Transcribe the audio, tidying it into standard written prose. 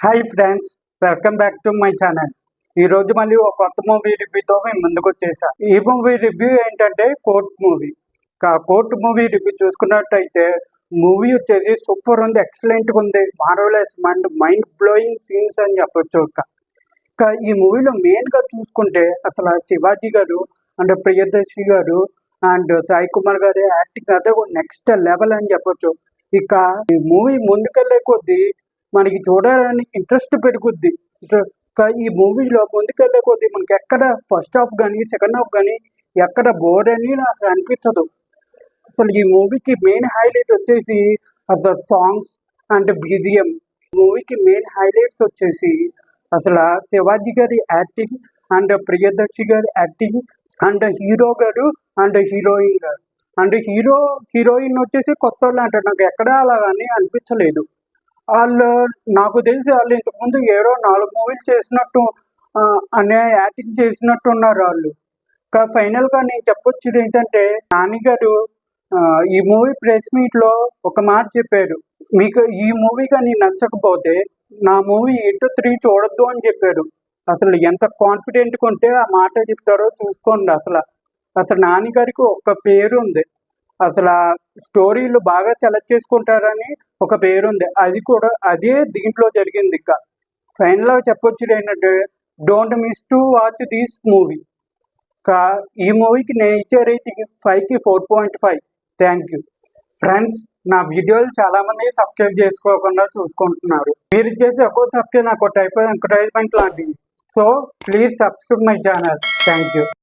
Hi friends, welcome back to my channel. ఈ రోజు మళ్ళీ ఒక కొత్త మూవీ రివ్యూతో మేము ముందుకు వచ్చేసా. ఈ మూవీ రివ్యూ ఏంటంటే court movie. Court movie review చూసుకున్నట్టయితే మూవీ వచ్చేసి సూపర్ ఉంది, ఎక్సలెంట్గా ఉంది, marvellous and mind blowing scenes అని చెప్పొచ్చు. ఈ మూవీలో మెయిన్గా చూసుకుంటే అసలు శివాజీ గారు అండ్ ప్రియదర్శి గారు అండ్ సాయి కుమార్ గారి యాక్టింగ్ అదే నెక్స్ట్ లెవెల్ అని చెప్పొచ్చు. ఇక ఈ మూవీ ముందుకెళ్లే కొద్దీ మనకి చూడాలని ఇంట్రెస్ట్ పెరుగుద్ది. ఈ మూవీలో ముందుకెళ్లే కొద్దీ మనకి ఎక్కడ ఫస్ట్ హాఫ్ కానీ సెకండ్ హాఫ్ కానీ ఎక్కడ బోర్ అని నాకు అనిపించదు. అసలు ఈ మూవీకి మెయిన్ హైలైట్ వచ్చేసి అసలు సాంగ్స్ అండ్ బీజిఎం. మూవీకి మెయిన్ హైలైట్స్ వచ్చేసి అసలు శివాజీ గారి యాక్టింగ్ అండ్ ప్రియదర్శి గారి యాక్టింగ్ అండ్ హీరో గారు అండ్ హీరోయిన్ గారు అండ్ హీరోయిన్ వచ్చేసి కొత్త వాళ్ళు అంటారు. నాకు ఎక్కడ అలా అని అనిపించలేదు. వాళ్ళు నాకు తెలిసి వాళ్ళు ఇంతకుముందు ఏదో 4 మూవీలు చేసినట్టు అనే యాక్టింగ్ చేసినట్టు ఉన్నారు వాళ్ళు. ఫైనల్గా నేను చెప్పొచ్చేది ఏంటంటే నాని గారు ఈ మూవీ ప్రెస్ మీట్లో ఒక మాట చెప్పారు, మీకు ఈ మూవీ కానీ నచ్చకపోతే నా మూవీ 8-3 చూడొద్దు అని చెప్పారు. అసలు ఎంత కాన్ఫిడెంట్గా ఉంటే ఆ మాట చెప్తారో చూసుకోండి. అసలు నాని గారికి ఒక పేరు ఉంది, అసలు స్టోరీలు బాగా సెలెక్ట్ చేసుకుంటారని ఒక పేరు ఉంది. అది కూడా అదే దీంట్లో జరిగింది. ఫైనల్గా చెప్పొచ్చు ఏంటంటే don't miss to watch this movie. ఈ మూవీకి నేను ఇచ్చే రేటింగ్ 5కి 4.5. Thank you friends. నా వీడియోలు చాలామంది సబ్స్క్రైబ్ చేసుకోకుండా చూసుకుంటున్నారు. మీరు చేసే ఒక్కో సబ్స్క్రైబ్ నాకు టైప్ ఎంకరేజ్మెంట్ లాంటివి. So please subscribe my channel. Thank you.